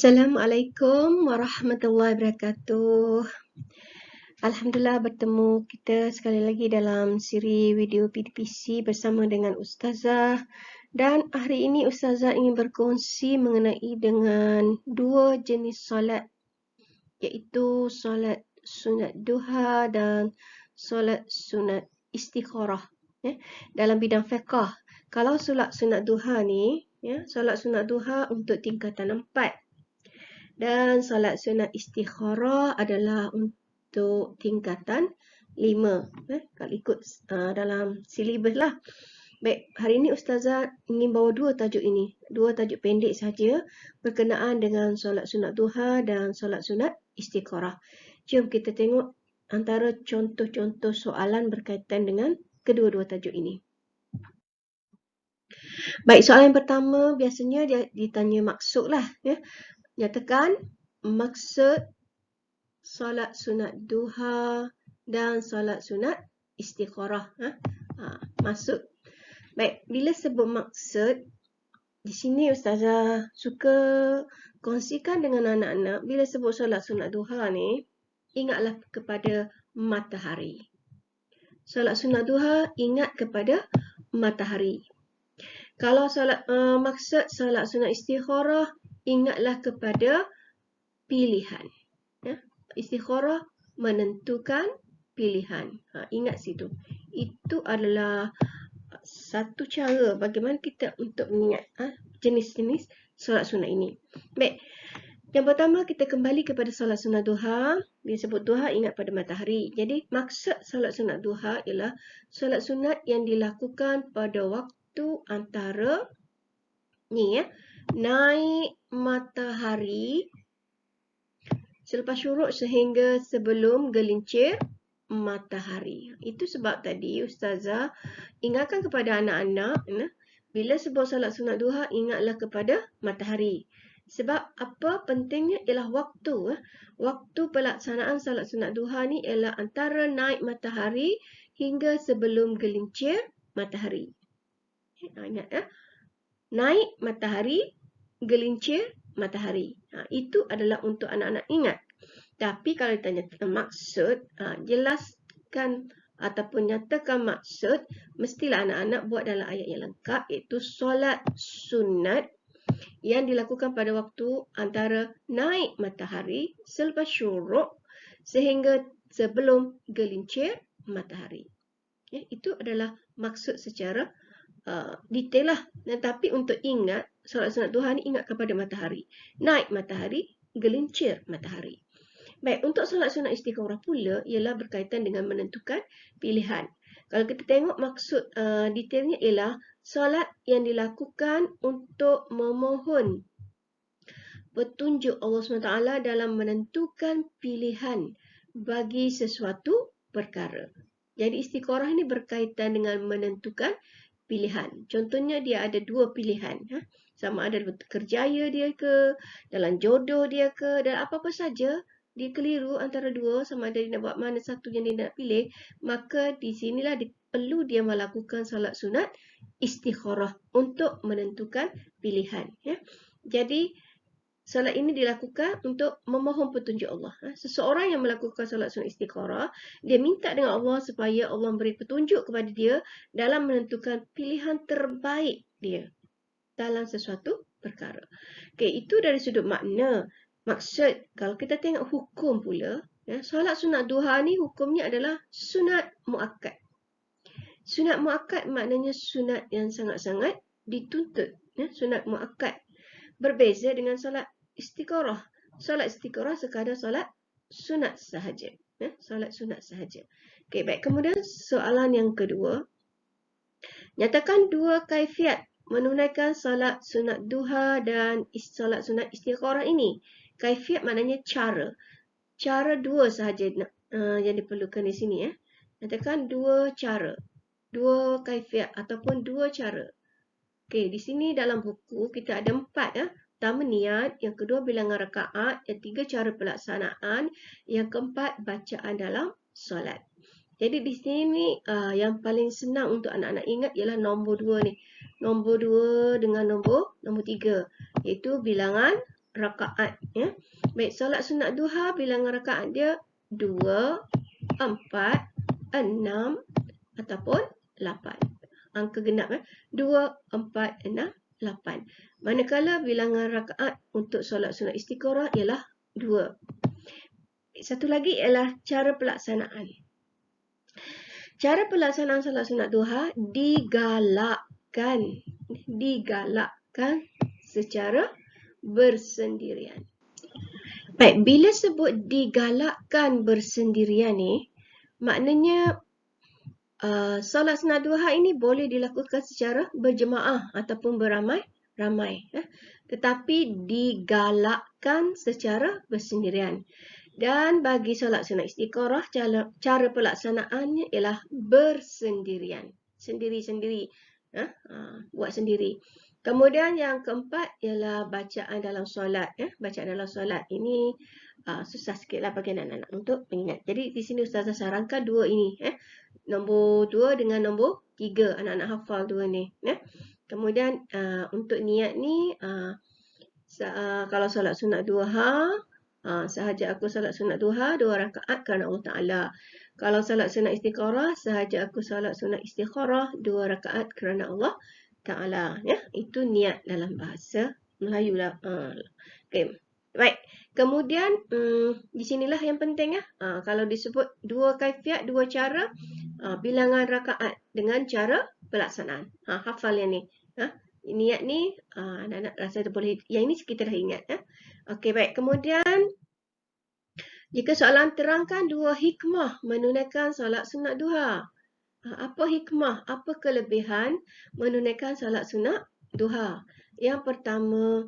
Assalamualaikum warahmatullahi wabarakatuh. Alhamdulillah bertemu kita sekali lagi dalam siri video PDPC bersama dengan Ustazah. Dan hari ini Ustazah ingin berkongsi mengenai dengan dua jenis solat, iaitu solat sunat duha dan solat sunat istikharah. Dalam bidang fiqh, kalau solat sunat duha ni, solat sunat duha untuk tingkatan 4. Dan solat sunat istikharah adalah untuk tingkatan 5. Kalau ikut dalam silibus lah. Baik, hari ini Ustazah ingin bawa dua tajuk ini. Dua tajuk pendek saja berkenaan dengan solat sunat duha dan solat sunat istikharah. Jom kita tengok antara contoh-contoh soalan berkaitan dengan kedua-dua tajuk ini. Baik, soalan yang pertama biasanya dia ditanya maksud lah. Nyatakan maksud solat sunat duha dan solat sunat istikharah. Maksud. Baik, bila sebut maksud, di sini Ustazah suka kongsikan dengan anak-anak, bila sebut solat sunat duha ni, ingatlah kepada matahari. Solat sunat duha, ingat kepada matahari. Kalau maksud solat sunat istikharah, ingatlah kepada pilihan. Istikharah menentukan pilihan. Ingat situ. Itu adalah satu cara bagaimana kita untuk mengingat jenis-jenis solat sunat ini. Baik. Yang pertama kita kembali kepada solat sunat duha. Bila sebut duha ingat pada matahari. Jadi maksud solat sunat duha ialah solat sunat yang dilakukan pada waktu antara naik matahari selepas syuruk sehingga sebelum gelincir matahari. Itu sebab tadi Ustazah ingatkan kepada anak-anak, bila sebut solat sunat duha ingatlah kepada matahari. Sebab apa pentingnya ialah waktu. Waktu pelaksanaan solat sunat duha ni ialah antara naik matahari hingga sebelum gelincir matahari. Ingat naik matahari, gelincir matahari. Itu adalah untuk anak-anak ingat. Tapi kalau ditanya tentang maksud, jelaskan ataupun nyatakan maksud, mestilah anak-anak buat dalam ayat yang lengkap, iaitu solat sunat yang dilakukan pada waktu antara naik matahari selepas syuruk sehingga sebelum gelincir matahari. Itu adalah maksud secara detail lah. Tapi untuk ingat, solat sunat duha ni ingat kepada matahari. Naik matahari, gelincir matahari. Baik, untuk solat sunat istikharah pula ialah berkaitan dengan menentukan pilihan. Kalau kita tengok maksud detailnya ialah solat yang dilakukan untuk memohon petunjuk Allah SWT dalam menentukan pilihan bagi sesuatu perkara. Jadi istikharah ini berkaitan dengan menentukan pilihan. Contohnya dia ada dua pilihan. Sama ada kerjaya dia ke, dalam jodoh dia ke, dan apa-apa saja dia keliru antara dua, sama ada dia nak buat mana satu yang dia nak pilih, maka di sinilah perlu dia melakukan solat sunat istikharah untuk menentukan pilihan. Jadi solat ini dilakukan untuk memohon petunjuk Allah. Seseorang yang melakukan solat sunat istikharah, dia minta dengan Allah supaya Allah beri petunjuk kepada dia dalam menentukan pilihan terbaik dia dalam sesuatu perkara. Itu dari sudut makna. Maksud, kalau kita tengok hukum pula, solat sunat duha ni hukumnya adalah sunat muakkad. Sunat muakkad maknanya sunat yang sangat-sangat dituntut. Sunat muakkad. Berbeza dengan solat istikharah. Solat istikharah sekadar solat sunat sahaja. Solat sunat sahaja. Baik. Kemudian soalan yang kedua. Nyatakan dua kaifiat menunaikan solat sunat duha dan solat sunat istikharah ini. Kaifiat maknanya cara. Cara dua sahaja yang diperlukan di sini. Nyatakan dua cara. Dua kaifiat ataupun dua cara. Di sini dalam buku kita ada 4. Pertama niat, yang kedua bilangan rakaat, yang tiga cara pelaksanaan, yang keempat bacaan dalam solat. Jadi di sini yang paling senang untuk anak-anak ingat ialah nombor 2 ni. Nombor 2 dengan nombor 3, iaitu bilangan rakaat. Ya. Baik, solat sunat duha bilangan rakaat dia 2, 4, 6 ataupun 8. Angka genap 2, 4, 6, 8. Manakala bilangan rakaat untuk solat sunat istikharah ialah 2. Satu lagi ialah cara pelaksanaan. Cara pelaksanaan solat sunat duha digalakkan secara bersendirian. Baik, bila sebut digalakkan bersendirian ni, maknanya solat sunat duha ini boleh dilakukan secara berjemaah ataupun beramai-ramai. Tetapi digalakkan secara bersendirian. Dan bagi solat sunat istikharah, cara pelaksanaannya ialah bersendirian. Sendiri-sendiri. Buat sendiri. Kemudian yang keempat ialah bacaan dalam solat. Bacaan dalam solat ini susah sikitlah bagi anak-anak untuk mengingat. Jadi di sini Ustazah sarankan dua ini. Nombor 2 dengan nombor 3. Anak-anak hafal dua ni. Kemudian untuk niat ni, kalau solat sunat duha, sahaja aku solat sunat duha 2 rakaat kerana Allah Ta'ala. Kalau solat sunat istikharah, sahaja aku solat sunat istikharah 2 rakaat kerana Allah Ta'ala. Itu niat dalam bahasa Melayu lah. Okay. Baik. Kemudian di sinilah yang penting. Kalau disebut 2 kaifiat, 2 cara, bilangan rakaat dengan cara pelaksanaan. Hafal yang ni. Niat ni anak-anak rasa boleh, yang ini kita dah ingat. Okey, baik. Kemudian jika soalan terangkan 2 hikmah menunaikan solat sunat duha. Apa hikmah, apa kelebihan menunaikan solat sunat duha? Yang pertama,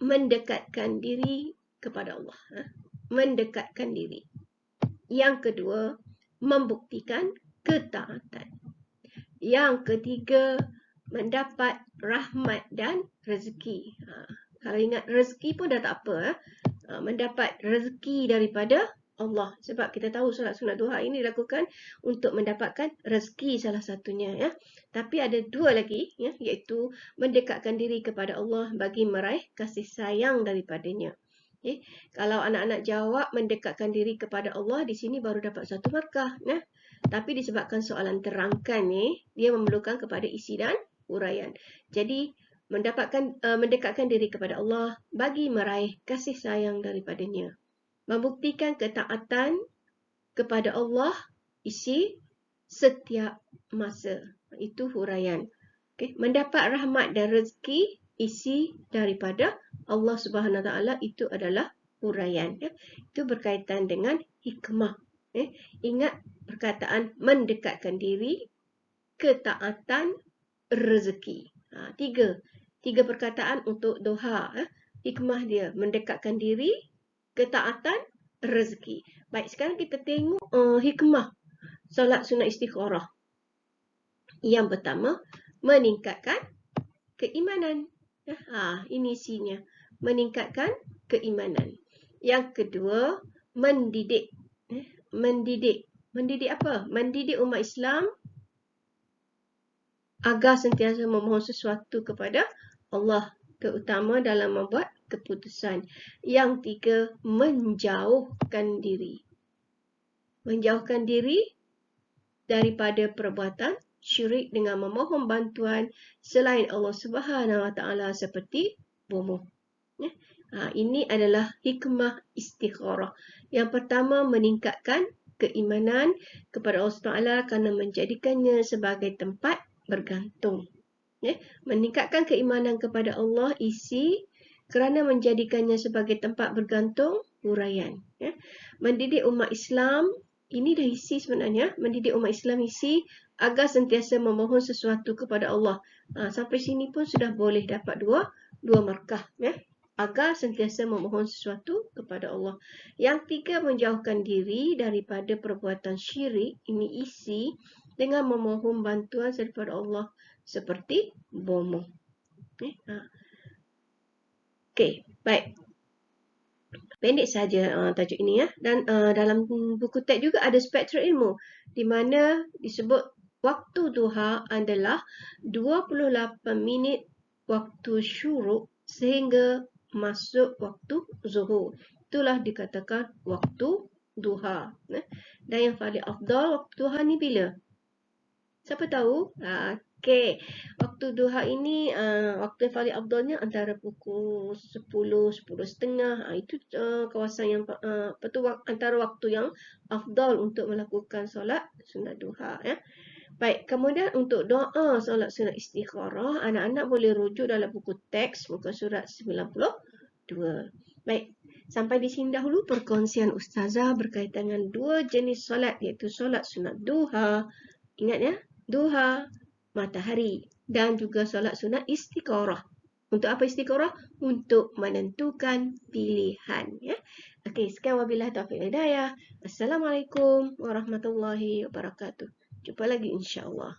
mendekatkan diri kepada Allah. Mendekatkan diri. Yang kedua, membuktikan ketaatan. Yang ketiga, mendapat rahmat dan rezeki. Kalau ingat rezeki pun dah tak apa. Mendapat rezeki daripada Allah. Sebab kita tahu solat sunat duha ini dilakukan untuk mendapatkan rezeki salah satunya. Tapi ada 2 lagi, iaitu mendekatkan diri kepada Allah bagi meraih kasih sayang daripadanya. Kalau anak-anak jawab mendekatkan diri kepada Allah, di sini baru dapat 1 markah. Tapi disebabkan soalan terangkan ni, dia memerlukan kepada isi dan uraian. Jadi mendekatkan diri kepada Allah bagi meraih kasih sayang daripadanya. Membuktikan ketaatan kepada Allah isi setiap masa. Itu huraian. Mendapat rahmat dan rezeki isi daripada Allah Subhanahu Wa Taala, itu adalah huraian. Itu berkaitan dengan hikmah. Ingat perkataan mendekatkan diri, ketaatan, rezeki. Tiga perkataan untuk duha. Hikmah dia mendekatkan diri, ketaatan, rezeki. Baik, sekarang kita tengok hikmah solat sunat istikharah. Yang pertama, meningkatkan keimanan. Ini isinya. Meningkatkan keimanan. Yang kedua, mendidik. Mendidik apa? Mendidik umat Islam agar sentiasa memohon sesuatu kepada Allah, terutama dalam membuat keputusan. Yang tiga, menjauhkan diri. Menjauhkan diri daripada perbuatan syirik dengan memohon bantuan selain Allah Subhanahu Wa Taala seperti bomoh. Ini adalah hikmah istikharah. Yang pertama, meningkatkan keimanan kepada Allah SWT kerana menjadikannya sebagai tempat bergantung. Meningkatkan keimanan kepada Allah isi kerana menjadikannya sebagai tempat bergantung, huraian. Mendidik umat Islam, ini dah isi sebenarnya. Mendidik umat Islam isi agar sentiasa memohon sesuatu kepada Allah. Sampai sini pun sudah boleh dapat dua markah. Agar sentiasa memohon sesuatu kepada Allah. Yang tiga, menjauhkan diri daripada perbuatan syirik. Ini isi dengan memohon bantuan daripada Allah seperti bomoh. Okey, baik. Pendek saja tajuk ini ya. Dan dalam buku teks juga ada spektrum ilmu di mana disebut waktu duha adalah 28 minit waktu syuruk sehingga masuk waktu zuhur. Itulah dikatakan waktu duha. Dan yang paling afdal waktu duha ni bila? Siapa tahu? Okey. Waktu duha ini waktu yang paling afdalnya antara pukul 10, 10.30. Itu kawasan yang antara waktu yang afdal untuk melakukan solat sunat duha ya. Baik, kemudian untuk doa solat sunat istikharah, anak-anak boleh rujuk dalam buku teks muka surat 92. Baik, sampai di sini dahulu perkongsian ustazah berkaitan dengan dua jenis solat, iaitu solat sunat duha. Ingat ya, duha matahari dan juga solat sunat istikharah. Untuk apa istikharah? Untuk menentukan pilihan ya. Okey, sekian wabillahi taufiq wal hidayah. Assalamualaikum warahmatullahi wabarakatuh. Jumpa lagi insya-Allah.